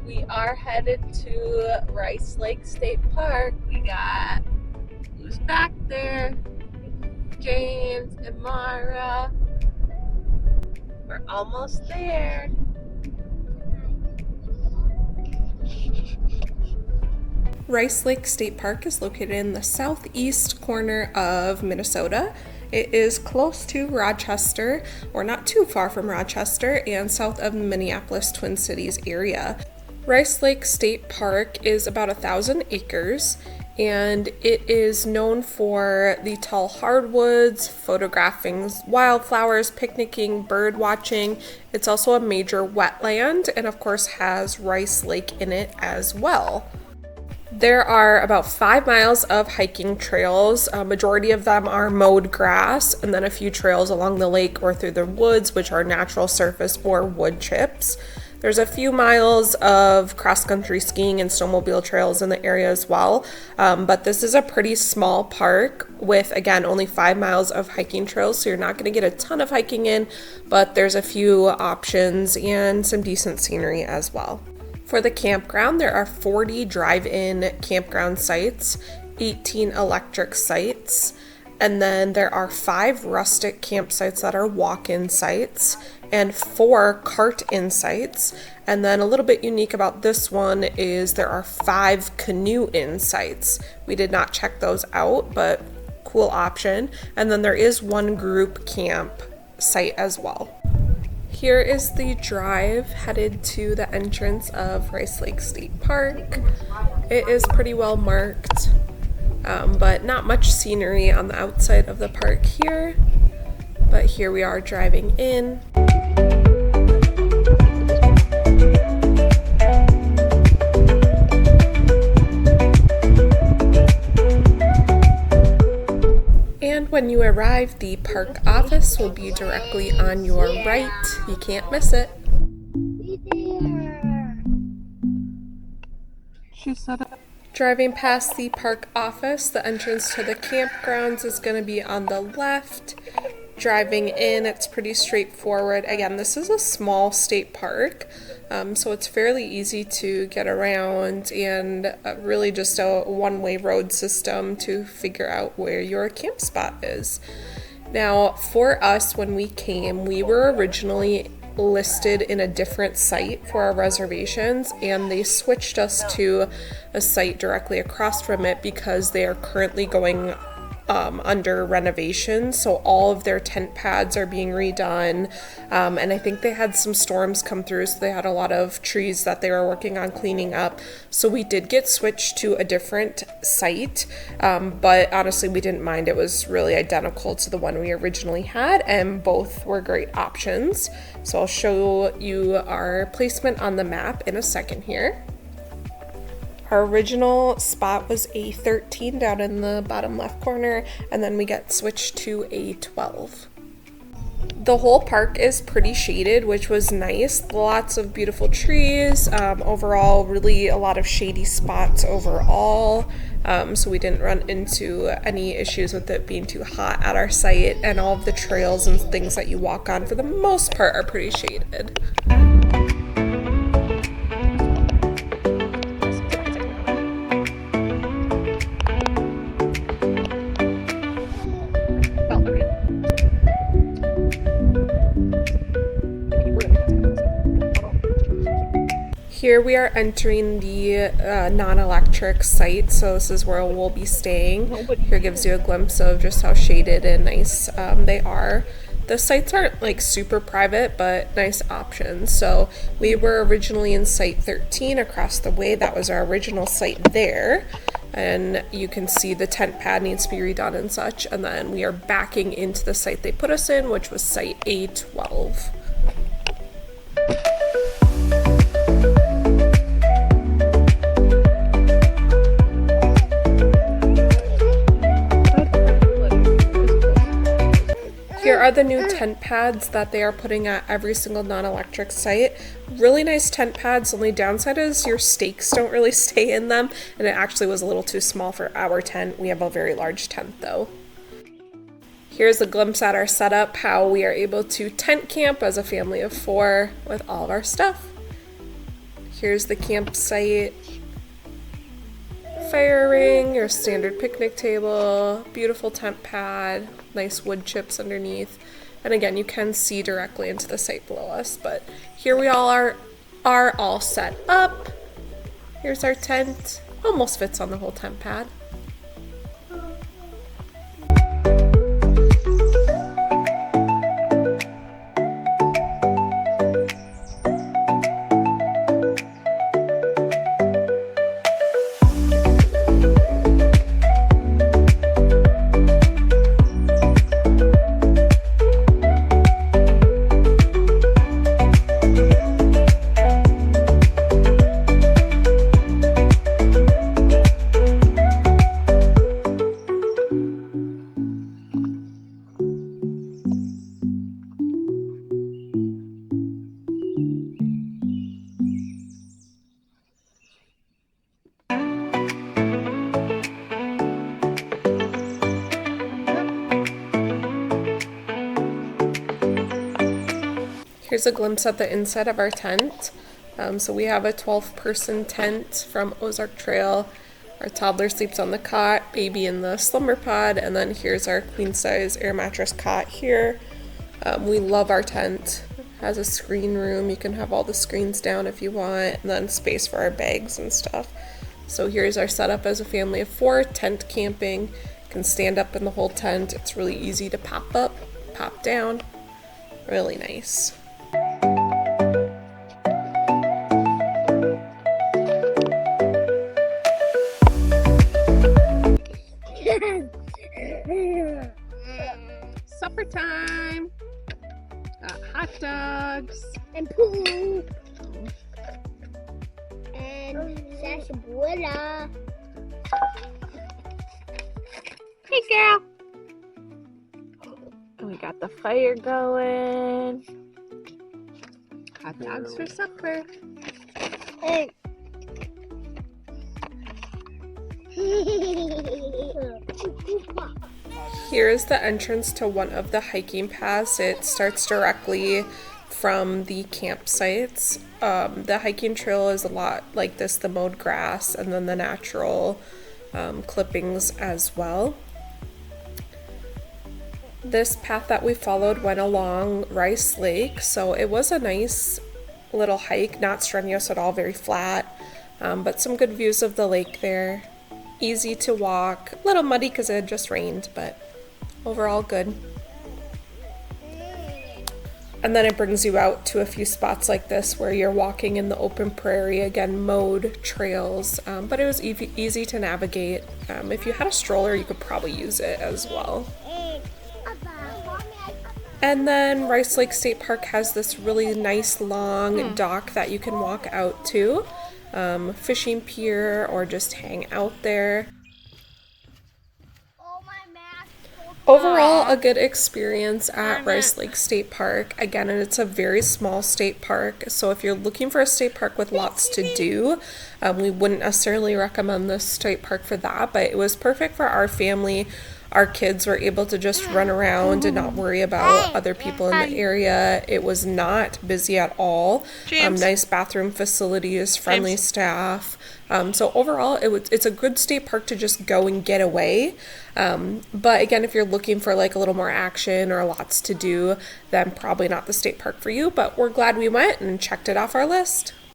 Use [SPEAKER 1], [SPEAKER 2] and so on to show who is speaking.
[SPEAKER 1] We are headed to Rice Lake State Park. We got who's back there? James and Mara. We're almost there. Rice Lake State Park is located in the southeast corner of Minnesota. It is close to Rochester, or not too far from Rochester, and south of the Minneapolis Twin Cities area. Rice Lake State Park is about 1,000 acres, and it is known for the tall hardwoods, photographing wildflowers, picnicking, bird watching. It's also a major wetland, and of course has Rice Lake in it as well. There are about 5 miles of hiking trails. A majority of them are mowed grass, and then a few trails along the lake or through the woods, which are natural surface or wood chips. There's a few miles of cross-country skiing and snowmobile trails in the area as well, but this is a pretty small park with, again, only 5 miles of hiking trails, so you're not going to get a ton of hiking in, but there's a few options and some decent scenery as well. For the campground, there are 40 drive-in campground sites, 18 electric sites, and then there are 5 rustic campsites that are walk-in sites, and 4 cart-in sites. And then a little bit unique about this one is there are 5 canoe-in sites. We did not check those out, but cool option. And then there is 1 group camp site as well. Here is the drive headed to the entrance of Rice Lake State Park. It is pretty well marked, but not much scenery on the outside of the park here. But here we are driving in. And when you arrive, the park office will be directly on your right. You can't miss it. She said it. Driving past the park office, the entrance to the campgrounds is going to be on the left. Driving in, it's pretty straightforward. Again, this is a small state park, so it's fairly easy to get around, and really just a one-way road system to figure out where your camp spot is. Now, for us, when we came, we were originally listed in a different site for our reservations, and they switched us to a site directly across from it because they are currently going under renovation, so all of their tent pads are being redone, and I think they had some storms come through, so they had a lot of trees that they were working on cleaning up, so we did get switched to a different site, but honestly we didn't mind. It was really identical to the one we originally had, and both were great options. So I'll show you our placement on the map in a second here. Our original spot was a 13 down in the bottom left corner, and then we get switched to a 12. The whole park is pretty shaded, which was nice. Lots of beautiful trees. Overall, really a lot of shady spots overall. So we didn't run into any issues with it being too hot at our site, and all of the trails and things that you walk on for the most part are pretty shaded. Here we are entering the non-electric site, so this is where we'll be staying. Here gives you a glimpse of just how shaded and nice they are. The sites aren't like super private, but nice options. So we were originally in site 13 across the way. That was our original site there. And you can see the tent pad needs to be redone and such. And then we are backing into the site they put us in, which was site A12. Here are the new tent pads that they are putting at every single non-electric site. Really nice tent pads. Only downside is your stakes don't really stay in them, and it actually was a little too small for our tent. We have a very large tent though. Here's a glimpse at our setup, how we are able to tent camp as a family of 4 with all of our stuff. Here's the campsite. Fire ring, your standard picnic table, beautiful tent pad, nice wood chips underneath. And again, you can see directly into the site below us, but here we all are all set up. Here's our tent. Almost fits on the whole tent pad. Here's a glimpse at the inside of our tent. So we have a 12-person tent from Ozark Trail. Our toddler sleeps on the cot, baby in the slumber pod, and then here's our queen-size air mattress cot here. We love our tent. It has a screen room. You can have all the screens down if you want, and then space for our bags and stuff. So here's our setup as a family of 4, tent camping. You can stand up in the whole tent. It's really easy to pop up, pop down. Really nice. Supper time. Got hot dogs.
[SPEAKER 2] And poop. And sarsaparilla.
[SPEAKER 1] Hey, girl. And we got the fire going. Hot dogs for supper.
[SPEAKER 2] Hey.
[SPEAKER 1] Here is the entrance to one of the hiking paths. It starts directly from the campsites. The hiking trail is a lot like this, the mowed grass and then the natural clippings as well. This path that we followed went along Rice Lake, so it was a nice little hike, not strenuous at all, very flat, but some good views of the lake there. Easy to walk, a little muddy because it had just rained, but overall good. And then it brings you out to a few spots like this where you're walking in the open prairie, again mowed trails, but it was easy to navigate. If you had a stroller, you could probably use it as well. And then Rice Lake State Park has this really nice long dock that you can walk out to, fishing pier, or just hang out there. Overall, a good experience at Rice Lake State Park. Again, it's a very small state park, so if you're looking for a state park with lots to do, we wouldn't necessarily recommend this state park for that, but it was perfect for our family. Our kids were able to just run around and not worry about other people in the area. It was not busy at all. Nice bathroom facilities, friendly staff. So overall, it's a good state park to just go and get away. But again, if you're looking for like a little more action or lots to do, then probably not the state park for you. But we're glad we went and checked it off our list.